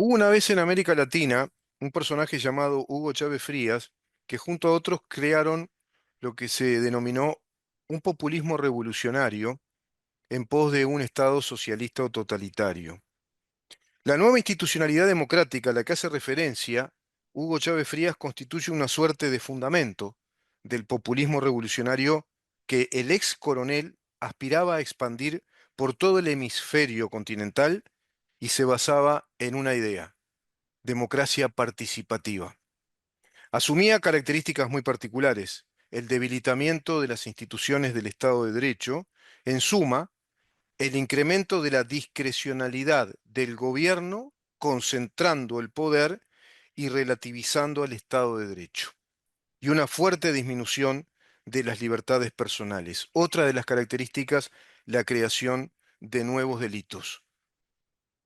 Hubo una vez en América Latina un personaje llamado Hugo Chávez Frías que junto a otros crearon lo que se denominó un populismo revolucionario en pos de un Estado socialista o totalitario. La nueva institucionalidad democrática a la que hace referencia Hugo Chávez Frías constituye una suerte de fundamento del populismo revolucionario que el ex coronel aspiraba a expandir por todo el hemisferio continental y se basaba en una idea: democracia participativa. Asumía características muy particulares: el debilitamiento de las instituciones del Estado de Derecho, en suma, el incremento de la discrecionalidad del gobierno, concentrando el poder y relativizando al Estado de Derecho, y una fuerte disminución de las libertades personales. Otra de las características, la creación de nuevos delitos.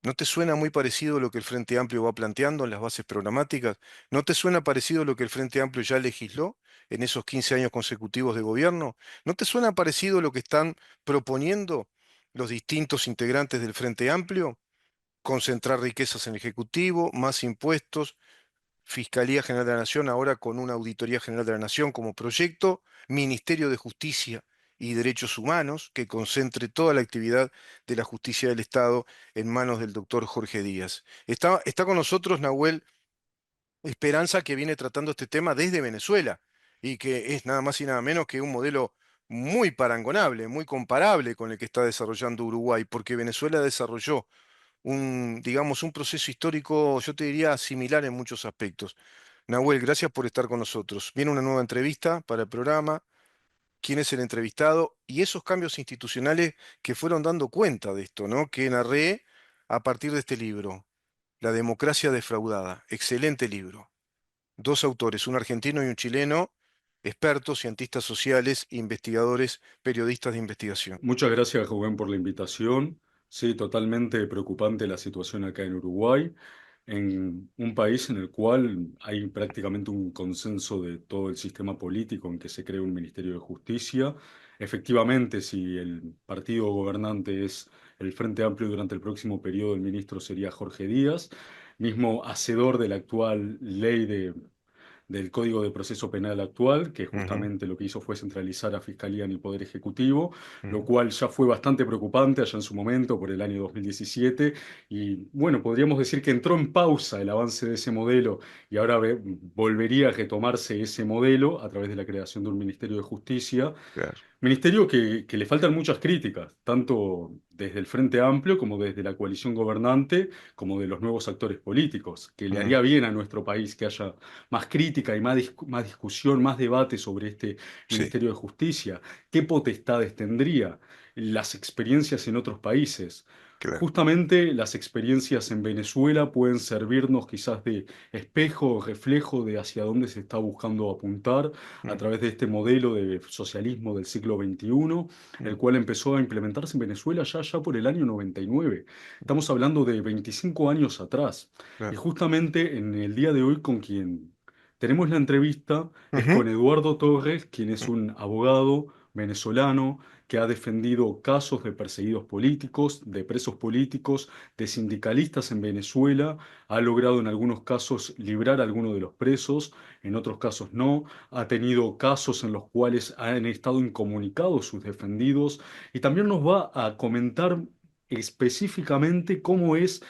¿No te suena muy parecido lo que el Frente Amplio va planteando en las bases programáticas? ¿No te suena parecido lo que el Frente Amplio ya legisló en esos 15 años consecutivos de gobierno? ¿No te suena parecido lo que están proponiendo los distintos integrantes del Frente Amplio? Concentrar riquezas en el Ejecutivo, más impuestos, Fiscalía General de la Nación, ahora con una Auditoría General de la Nación como proyecto, Ministerio de Justicia y Derechos Humanos, que concentre toda la actividad de la justicia del Estado en manos del doctor Jorge Díaz. Está con nosotros Nahuel Esperanza, que viene tratando este tema desde Venezuela y que es nada más y nada menos que un modelo muy parangonable, muy comparable con el que está desarrollando Uruguay, porque Venezuela desarrolló digamos, un proceso histórico, yo te diría, similar en muchos aspectos. Nahuel, gracias por estar con nosotros. Viene una nueva entrevista para el programa, quién es el entrevistado y esos cambios institucionales que fueron dando cuenta de esto, ¿no? Que narré a partir de este libro, La democracia defraudada. Excelente libro. Dos autores, un argentino y un chileno, expertos, cientistas sociales, investigadores, periodistas de investigación. Muchas gracias, Rubén, por la invitación. Sí, totalmente preocupante la situación acá en Uruguay, en un país en el cual hay prácticamente un consenso de todo el sistema político en que se cree un Ministerio de Justicia. Efectivamente, si el partido gobernante es el Frente Amplio durante el próximo periodo, el ministro sería Jorge Díaz, mismo hacedor de la actual ley del Código de Proceso Penal actual, que Ujú, justamente lo que hizo fue centralizar a Fiscalía en el Poder Ejecutivo, lo ujú. cual ya fue bastante preocupante allá en su momento, por el año 2017, y bueno, podríamos decir que entró en pausa el avance de ese modelo y ahora volvería a retomarse ese modelo a través de la creación de un Ministerio de Justicia. Claro. Ministerio que le faltan muchas críticas, tanto desde el Frente Amplio como desde la coalición gobernante, como de los nuevos actores políticos, que le Mm, haría bien a nuestro país que haya más crítica y más discusión, más debate sobre este sí, Ministerio de Justicia. ¿Qué potestades tendría? Las experiencias en otros países. claro. Justamente las experiencias en Venezuela pueden servirnos quizás de espejo o reflejo de hacia dónde se está buscando apuntar a Mm, través de este modelo de socialismo del siglo XXI, el mm, cual empezó a implementarse en Venezuela ya por el año 99. Estamos hablando de 25 años atrás. Y claro. justamente en el día de hoy con quien tenemos la entrevista es Ujú, con Eduardo Torres, quien es mm, un abogado venezolano que ha defendido casos de perseguidos políticos, de presos políticos, de sindicalistas en Venezuela, ha logrado en algunos casos librar a algunos de los presos, en otros casos no, ha tenido casos en los cuales han estado incomunicados sus defendidos y también nos va a comentar específicamente cómo es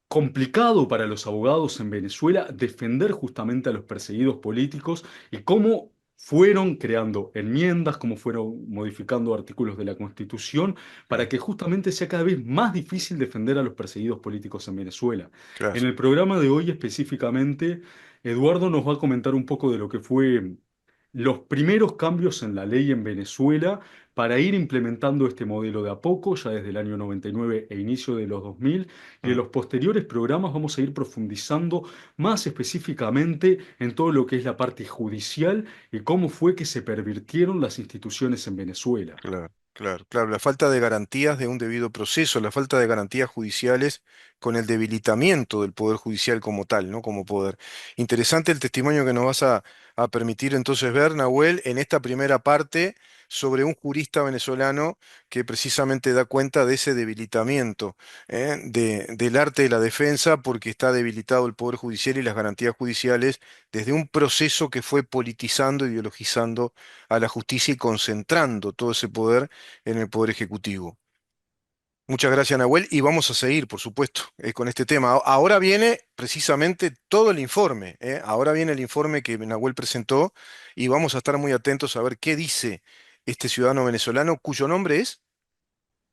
complicado para los abogados en Venezuela defender justamente a los perseguidos políticos y cómo fueron creando enmiendas, cómo fueron modificando artículos de la Constitución para claro, que justamente sea cada vez más difícil defender a los perseguidos políticos en Venezuela. claro. En el programa de hoy específicamente, Eduardo nos va a comentar un poco de lo que fue los primeros cambios en la ley en Venezuela para ir implementando este modelo de a poco, ya desde el año 99 e inicio de los 2000, y en Mm, los posteriores programas vamos a ir profundizando más específicamente en todo lo que es la parte judicial y cómo fue que se pervirtieron las instituciones en Venezuela. claro, claro, claro. La falta de garantías de un debido proceso, la falta de garantías judiciales con el debilitamiento del Poder Judicial como tal, ¿no? Como poder. Interesante el testimonio que nos vas a permitir entonces ver, Nahuel, en esta primera parte sobre un jurista venezolano que precisamente da cuenta de ese debilitamiento del arte de la defensa porque está debilitado el Poder Judicial y las garantías judiciales desde un proceso que fue politizando, ideologizando a la justicia y concentrando todo ese poder en el Poder Ejecutivo. Muchas gracias, Nahuel, y vamos a seguir, por supuesto, con este tema. Ahora viene precisamente todo el informe, ¿eh? Ahora viene el informe que Nahuel presentó y vamos a estar muy atentos a ver qué dice este ciudadano venezolano cuyo nombre es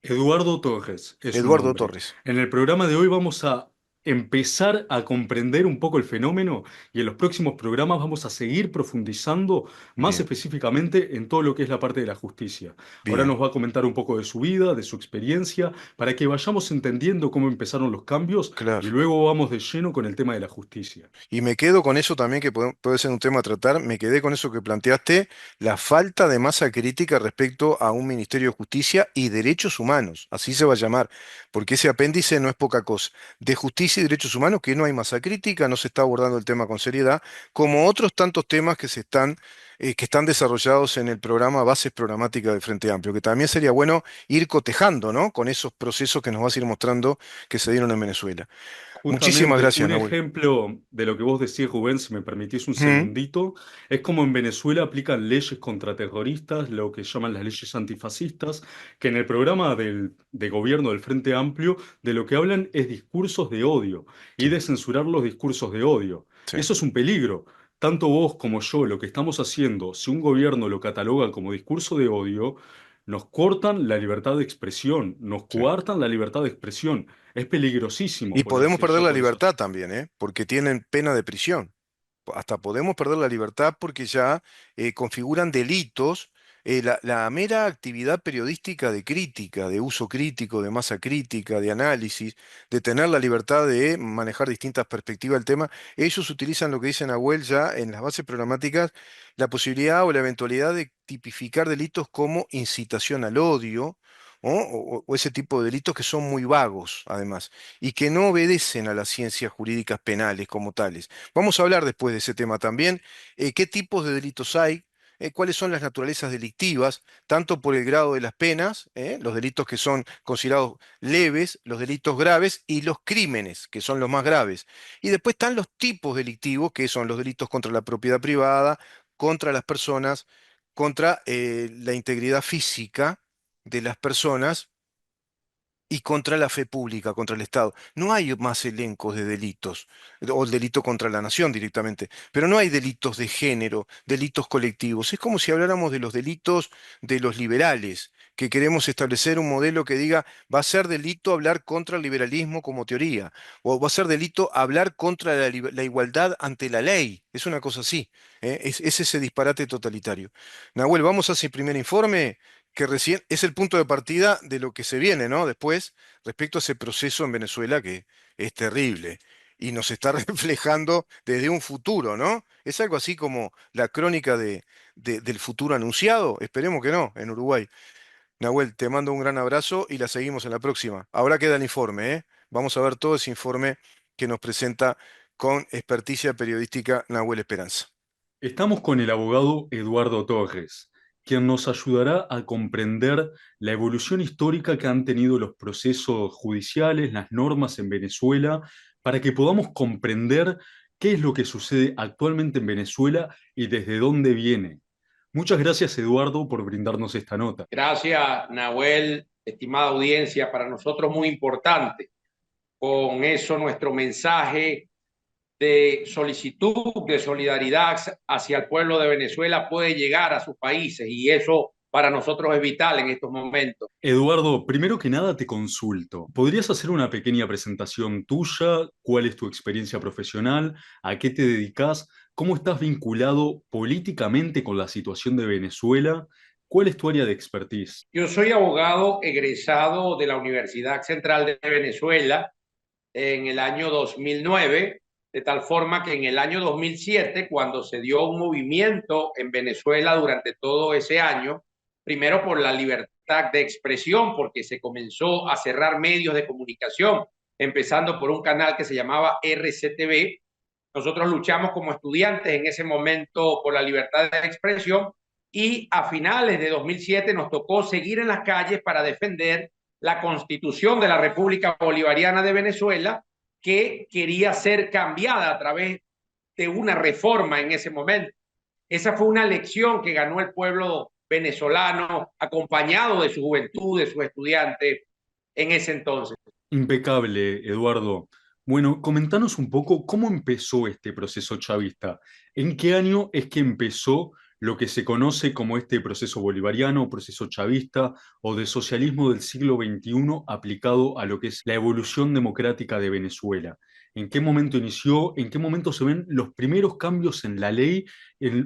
Eduardo Torres es su Eduardo nombre. Torres. En el programa de hoy vamos a empezar a comprender un poco el fenómeno y en los próximos programas vamos a seguir profundizando más Bien, específicamente en todo lo que es la parte de la justicia. Ahora bien, nos va a comentar un poco de su vida, de su experiencia, para que vayamos entendiendo cómo empezaron los cambios y claro. luego vamos de lleno con el tema de la justicia. Y me quedo con eso también, que puede ser un tema a tratar, me quedé con eso que planteaste, la falta de masa crítica respecto a un Ministerio de Justicia y Derechos Humanos, así se va a llamar, porque ese apéndice no es poca cosa. De justicia y derechos humanos, que no hay masa crítica, no se está abordando el tema con seriedad, como otros tantos temas que están desarrollados en el programa Bases Programáticas del Frente Amplio, que también sería bueno ir cotejando, ¿no? Con esos procesos que nos vas a ir mostrando que se dieron en Venezuela. Muchísimas Justamente, gracias, un Nahuel. ejemplo de lo que vos decís, Rubén, si me permitís un Ujú, segundito, es como en Venezuela aplican leyes contra terroristas, lo que llaman las leyes antifascistas, que en el programa de gobierno del Frente Amplio de lo que hablan es discursos de odio y sí, de censurar los discursos de odio. sí. Eso es un peligro. Tanto vos como yo, lo que estamos haciendo, si un gobierno lo cataloga como discurso de odio, nos cortan la libertad de expresión, nos Sí. coartan la libertad de expresión. Es peligrosísimo Y podemos ponerse perder ya la por esa. libertad también, ¿eh? Porque tienen pena de prisión. Hasta podemos perder la libertad porque ya configuran delitos la mera actividad periodística de crítica, de uso crítico, de masa crítica, de análisis, de tener la libertad de manejar distintas perspectivas del tema. Ellos utilizan lo que dicen Nahuel ya en las bases programáticas, la posibilidad o la eventualidad de tipificar delitos como incitación al odio. ¿No? O ese tipo de delitos que son muy vagos, además, y que no obedecen a las ciencias jurídicas penales como tales. Vamos a hablar después de ese tema también. ¿Qué tipos de delitos hay? ¿Cuáles son las naturalezas delictivas? Tanto por el grado de las penas, los delitos que son considerados leves, los delitos graves y los crímenes, que son los más graves. Y después están los tipos delictivos, que son los delitos contra la propiedad privada, contra las personas, contra la integridad física de las personas y contra la fe pública, contra el Estado. No hay más elencos de delitos, o el delito contra la nación directamente, pero no hay delitos de género, delitos colectivos. Es como si habláramos de los delitos de los liberales, que queremos establecer un modelo que diga, va a ser delito hablar contra el liberalismo como teoría, o va a ser delito hablar contra la igualdad ante la ley. Es una cosa así, ¿eh? Es ese disparate totalitario. Nahuel, vamos a ese primer informe que recién es el punto de partida de lo que se viene, ¿no? Después, respecto a ese proceso en Venezuela que es terrible y nos está reflejando desde un futuro, ¿no? Es algo así como la crónica del futuro anunciado. Esperemos que no, en Uruguay. Nahuel, te mando un gran abrazo y la seguimos en la próxima. Ahora queda el informe, ¿eh? Vamos a ver todo ese informe que nos presenta con experticia periodística Nahuel Esperanza. Estamos con el abogado Eduardo Torres, quien nos ayudará a comprender la evolución histórica que han tenido los procesos judiciales, las normas en Venezuela, para que podamos comprender qué es lo que sucede actualmente en Venezuela y desde dónde viene. Muchas gracias, Eduardo, por brindarnos esta nota. Gracias, Nahuel, estimada audiencia, para nosotros muy importante. Con eso nuestro mensaje de solicitud, de solidaridad hacia el pueblo de Venezuela puede llegar a sus países y eso para nosotros es vital en estos momentos. Eduardo, primero que nada te consulto. ¿Podrías hacer una pequeña presentación tuya? ¿Cuál es tu experiencia profesional? ¿A qué te dedicas? ¿Cómo estás vinculado políticamente con la situación de Venezuela? ¿Cuál es tu área de expertise? Yo soy abogado egresado de la Universidad Central de Venezuela en el año 2009, de tal forma que en el año 2007, cuando se dio un movimiento en Venezuela durante todo ese año, primero por la libertad de expresión, porque se comenzó a cerrar medios de comunicación empezando por un canal que se llamaba RCTV. Nosotros luchamos como estudiantes en ese momento por la libertad de expresión y a finales de 2007 nos tocó seguir en las calles para defender la Constitución de la República Bolivariana de Venezuela, que quería ser cambiada a través de una reforma en ese momento. Esa fue una lección que ganó el pueblo venezolano, acompañado de su juventud, de sus estudiantes en ese entonces. Impecable, Eduardo. Bueno, comentanos un poco cómo empezó este proceso chavista. ¿En qué año es que empezó lo que se conoce como este proceso bolivariano, proceso chavista o de socialismo del siglo XXI aplicado a lo que es la evolución democrática de Venezuela? ¿En qué momento inició? ¿En qué momento se ven los primeros cambios en la ley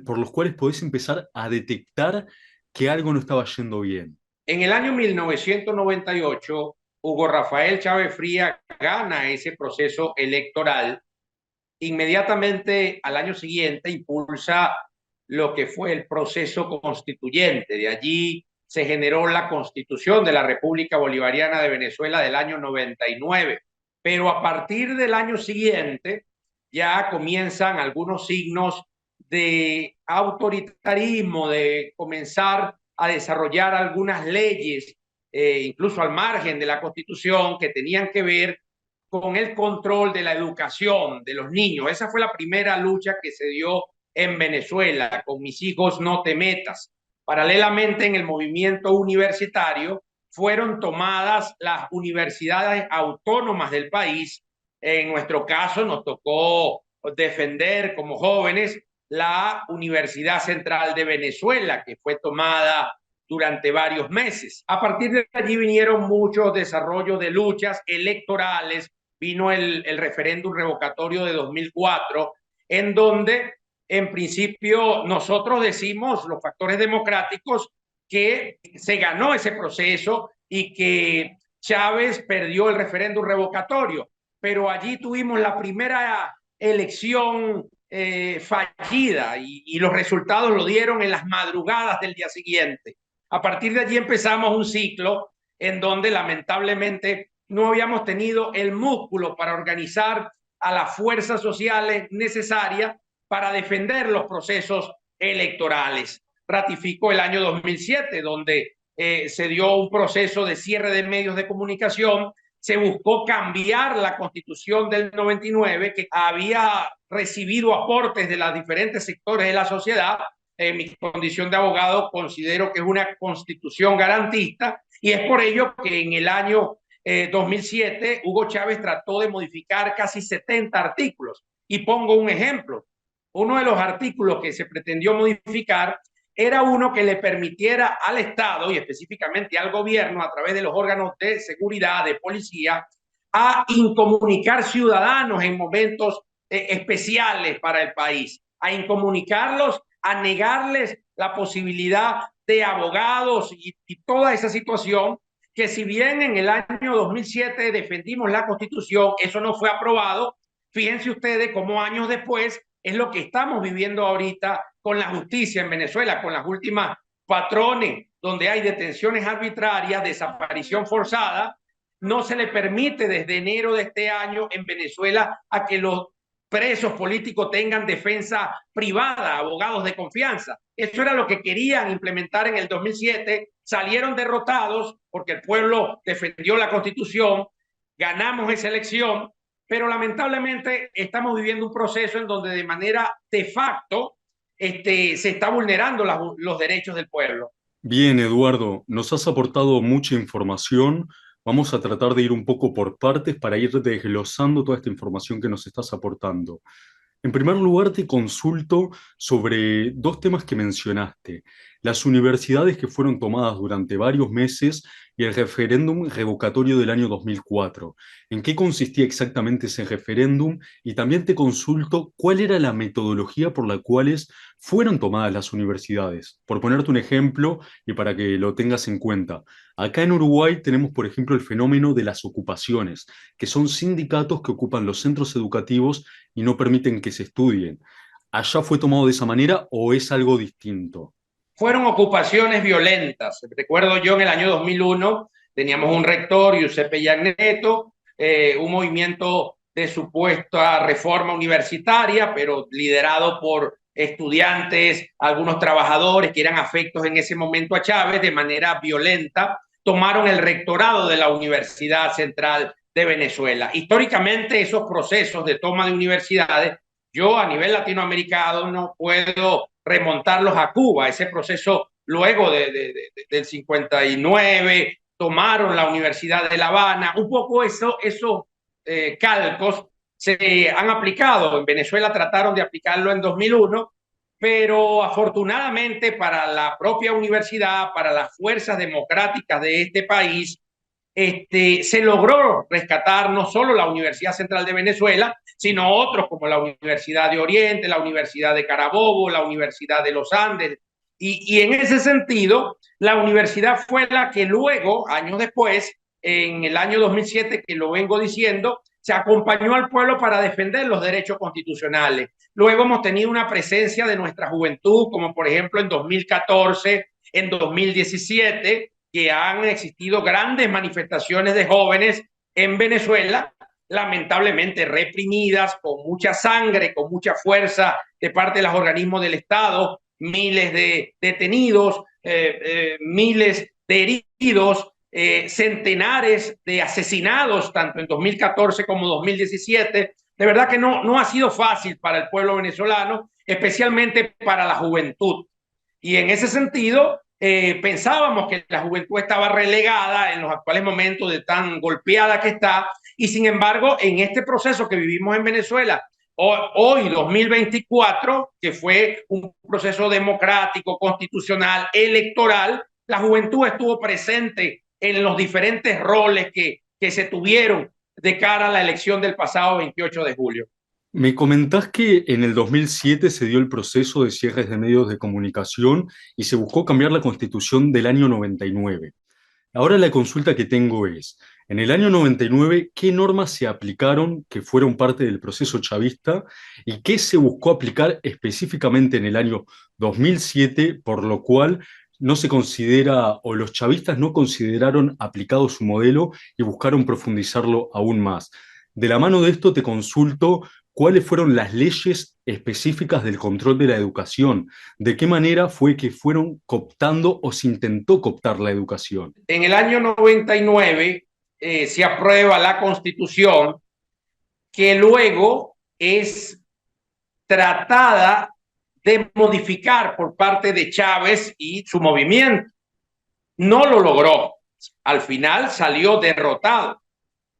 por los cuales podés empezar a detectar que algo no estaba yendo bien? En el año 1998, Hugo Rafael Chávez Frías gana ese proceso electoral. Inmediatamente al año siguiente impulsa lo que fue el proceso constituyente. De allí se generó la Constitución de la República Bolivariana de Venezuela del año 99. Pero a partir del año siguiente ya comienzan algunos signos de autoritarismo, de comenzar a desarrollar algunas leyes, incluso al margen de la Constitución, que tenían que ver con el control de la educación de los niños. Esa fue la primera lucha que se dio en Venezuela, con Mis hijos no te metas. Paralelamente, en el movimiento universitario fueron tomadas las universidades autónomas del país. En nuestro caso nos tocó defender como jóvenes la Universidad Central de Venezuela, que fue tomada durante varios meses. A partir de allí vinieron muchos desarrollos de luchas electorales. Vino el referéndum revocatorio de 2004, en donde en principio nosotros decimos, los factores democráticos, que se ganó ese proceso y que Chávez perdió el referéndum revocatorio, pero allí tuvimos la primera elección fallida y los resultados lo dieron en las madrugadas del día siguiente. A partir de allí empezamos un ciclo en donde lamentablemente no habíamos tenido el músculo para organizar a las fuerzas sociales necesarias para defender los procesos electorales. Ratificó el año 2007, donde se dio un proceso de cierre de medios de comunicación. Se buscó cambiar la Constitución del 99, que había recibido aportes de los diferentes sectores de la sociedad. En mi condición de abogado considero que es una constitución garantista, y es por ello que en el año 2007 Hugo Chávez trató de modificar casi 70 artículos. Y pongo un ejemplo. Uno de los artículos que se pretendió modificar era uno que le permitiera al Estado y específicamente al gobierno, a través de los órganos de seguridad, de policía, a incomunicar ciudadanos en momentos especiales para el país, a incomunicarlos, a negarles la posibilidad de abogados y toda esa situación, que si bien en el año 2007 defendimos la Constitución, eso no fue aprobado. Fíjense ustedes cómo años después es lo que estamos viviendo ahorita con la justicia en Venezuela, con las últimas patrones, donde hay detenciones arbitrarias, desaparición forzada. No se le permite desde enero de este año en Venezuela a que los presos políticos tengan defensa privada, abogados de confianza. Eso era lo que querían implementar en el 2007. Salieron derrotados porque el pueblo defendió la Constitución, ganamos esa elección, pero lamentablemente estamos viviendo un proceso en donde de manera de facto se está vulnerando los derechos del pueblo. Bien, Eduardo, nos has aportado mucha información. Vamos a tratar de ir un poco por partes para ir desglosando toda esta información que nos estás aportando. En primer lugar, te consulto sobre dos temas que mencionaste: las universidades que fueron tomadas durante varios meses y el referéndum revocatorio del año 2004. ¿En qué consistía exactamente ese referéndum? Y también te consulto cuál era la metodología por la cual fueron tomadas las universidades. Por ponerte un ejemplo y para que lo tengas en cuenta, acá en Uruguay tenemos, por ejemplo, el fenómeno de las ocupaciones, que son sindicatos que ocupan los centros educativos y no permiten que se estudien. ¿Allá fue tomado de esa manera o es algo distinto? Fueron ocupaciones violentas. Recuerdo yo en el año 2001, teníamos un rector, Giuseppe Giannetto, un movimiento de supuesta reforma universitaria, pero liderado por estudiantes, algunos trabajadores que eran afectos en ese momento a Chávez de manera violenta, tomaron el rectorado de la Universidad Central de Venezuela. Históricamente, esos procesos de toma de universidades, yo a nivel latinoamericano no puedo remontarlos a Cuba. Ese proceso luego del 59, tomaron la Universidad de La Habana. Un poco esos calcos se han aplicado. En Venezuela trataron de aplicarlo en 2001, pero afortunadamente para la propia universidad, para las fuerzas democráticas de este país, se logró rescatar no solo la Universidad Central de Venezuela, sino otros como la Universidad de Oriente, la Universidad de Carabobo, la Universidad de los Andes. Y en ese sentido, la universidad fue la que luego, años después, en el año 2007, que lo vengo diciendo, se acompañó al pueblo para defender los derechos constitucionales. Luego hemos tenido una presencia de nuestra juventud, como por ejemplo en 2014, en 2017, que han existido grandes manifestaciones de jóvenes en Venezuela, lamentablemente reprimidas, con mucha sangre, con mucha fuerza de parte de los organismos del Estado, miles de detenidos, miles de heridos, centenares de asesinados, tanto en 2014 como 2017. De verdad que no ha sido fácil para el pueblo venezolano, especialmente para la juventud. Y en ese sentido, pensábamos que la juventud estaba relegada en los actuales momentos de tan golpeada que está, y sin embargo, en este proceso que vivimos en Venezuela, hoy 2024, que fue un proceso democrático, constitucional, electoral, la juventud estuvo presente en los diferentes roles que se tuvieron de cara a la elección del pasado 28 de julio. Me comentás que en el 2007 se dio el proceso de cierres de medios de comunicación y se buscó cambiar la Constitución del año 99. Ahora la consulta que tengo es, en el año 99, ¿qué normas se aplicaron que fueron parte del proceso chavista y qué se buscó aplicar específicamente en el año 2007, por lo cual no se considera o los chavistas no consideraron aplicado su modelo y buscaron profundizarlo aún más? De la mano de esto te consulto cuáles fueron las leyes específicas del control de la educación, de qué manera fue que fueron cooptando o se intentó cooptar la educación. En el año 99 se aprueba la Constitución, que luego es tratada de modificar por parte de Chávez y su movimiento. No lo logró. Al final salió derrotado.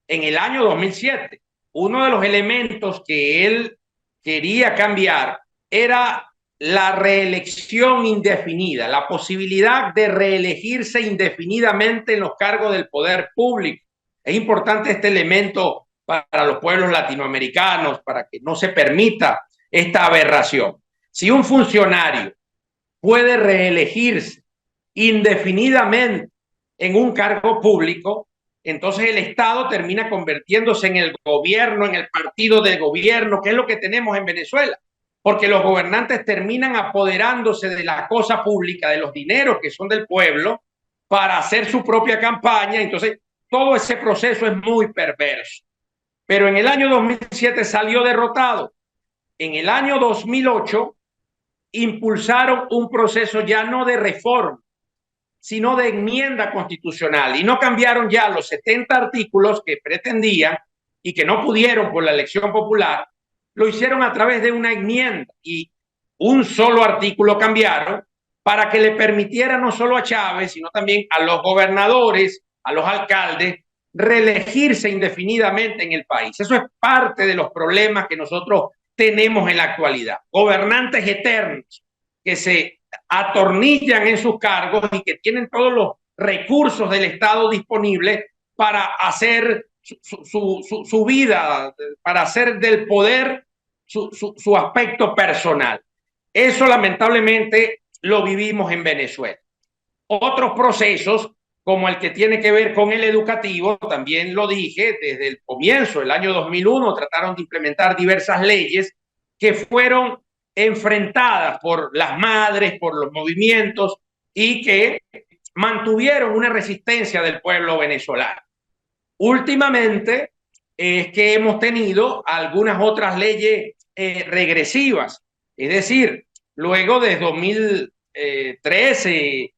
En el año 2007, uno de los elementos que él quería cambiar era la reelección indefinida, la posibilidad de reelegirse indefinidamente en los cargos del poder público. Es importante este elemento para los pueblos latinoamericanos, para que no se permita esta aberración. Si un funcionario puede reelegirse indefinidamente en un cargo público, entonces el Estado termina convirtiéndose en el gobierno, en el partido del gobierno, que es lo que tenemos en Venezuela, porque los gobernantes terminan apoderándose de la cosa pública, de los dineros que son del pueblo, para hacer su propia campaña. Entonces, todo ese proceso es muy perverso. Pero en el año 2007 salió derrotado. En el año 2008 impulsaron un proceso ya no de reforma, sino de enmienda constitucional, y no cambiaron ya los 70 artículos que pretendían y que no pudieron por la elección popular, lo hicieron a través de una enmienda, y un solo artículo cambiaron para que le permitiera no solo a Chávez, sino también a los gobernadores, a los alcaldes, reelegirse indefinidamente en el país. Eso es parte de los problemas que nosotros tenemos en la actualidad. Gobernantes eternos que se atornillan en sus cargos y que tienen todos los recursos del Estado disponibles para hacer su vida, para hacer del poder su aspecto personal. Eso lamentablemente lo vivimos en Venezuela. Otros procesos, como el que tiene que ver con el educativo, también lo dije desde el comienzo, el año 2001, trataron de implementar diversas leyes que fueron enfrentadas por las madres, por los movimientos, y que mantuvieron una resistencia del pueblo venezolano. Últimamente es que hemos tenido algunas otras leyes regresivas. Es decir, luego de 2013,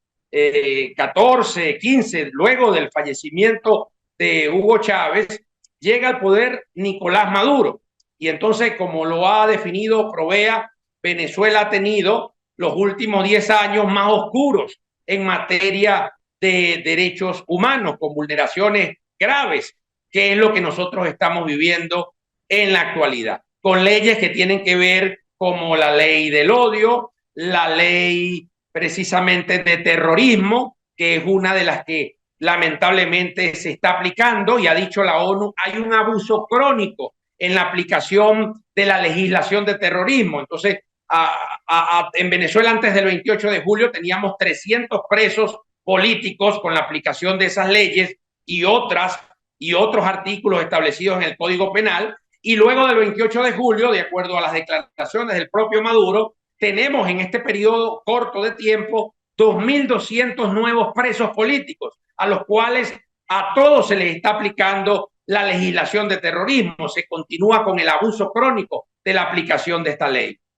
14, 15, luego del fallecimiento de Hugo Chávez, llega al poder Nicolás Maduro. Y entonces, como lo ha definido Provea, Venezuela ha tenido los últimos 10 años más oscuros en materia de derechos humanos, con vulneraciones graves, que es lo que nosotros estamos viviendo en la actualidad, con leyes que tienen que ver como la ley del odio, la ley precisamente de terrorismo, que es una de las que lamentablemente se está aplicando, y ha dicho la ONU, hay un abuso crónico en la aplicación de la legislación de terrorismo. Entonces, en Venezuela antes del 28 de julio teníamos 300 presos políticos con la aplicación de esas leyes y otros artículos establecidos en el Código Penal, y luego del 28 de julio, de acuerdo a las declaraciones del propio Maduro, tenemos en este periodo corto de tiempo 2.200 nuevos presos políticos, a los cuales a todos se les está aplicando la legislación de terrorismo. Se continúa con el abuso crónico de la aplicación de esta ley.